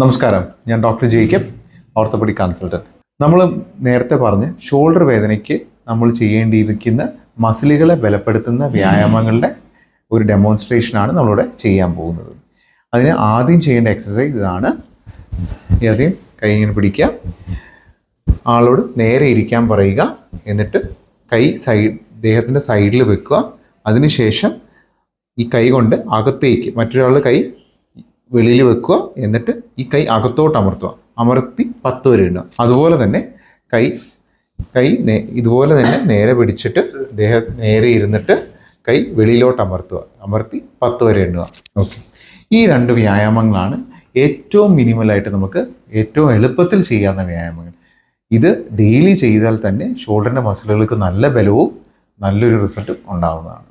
നമസ്കാരം, ഞാൻ doctor Jacob, orthopaedic consultant. നമ്മൾ നേരത്തെ പറഞ്ഞ് ഷോൾഡർ വേദനയ്ക്ക് നമ്മൾ ചെയ്യേണ്ടിയിരിക്കുന്ന മസിലുകളെ ബലപ്പെടുത്തുന്ന വ്യായാമങ്ങളുടെ ഒരു ഡെമോൺസ്ട്രേഷനാണ് നമ്മളിവിടെ ചെയ്യാൻ പോകുന്നത്. അതിന് ആദ്യം ചെയ്യേണ്ട എക്സസൈസ് ഇതാണ്. യാസീൻ, കൈ ഇങ്ങനെ പിടിക്കുക, ആളോട് നേരെ ഇരിക്കാൻ പറയുക, എന്നിട്ട് കൈ ദേഹത്തിൻ്റെ സൈഡിൽ വെക്കുക. അതിനുശേഷം ഈ കൈ കൊണ്ട് അകത്തേക്ക് മറ്റൊരാളുടെ കൈ വെളിയിൽ വെക്കുക, എന്നിട്ട് ഈ കൈ അകത്തോട്ട് അമർത്തി 10 വരെ ഇടുക. അതുപോലെ തന്നെ കൈ ഇതുപോലെ തന്നെ നേരെ പിടിച്ചിട്ട് നേരെ ഇരുന്നിട്ട് കൈ വെളിയിലോട്ട് അമർത്തി 10 വരെ എണ്ണുക. ഓക്കെ, ഈ 2 വ്യായാമങ്ങളാണ് ഏറ്റവും മിനിമലായിട്ട് നമുക്ക് ഏറ്റവും എളുപ്പത്തിൽ ചെയ്യാവുന്ന വ്യായാമങ്ങൾ. ഇത് ഡെയിലി ചെയ്താൽ തന്നെ ഷോൾഡറിൻ്റെ മസിലുകൾക്ക് നല്ല ബലവും നല്ലൊരു റിസൾട്ടും ഉണ്ടാവുന്നതാണ്.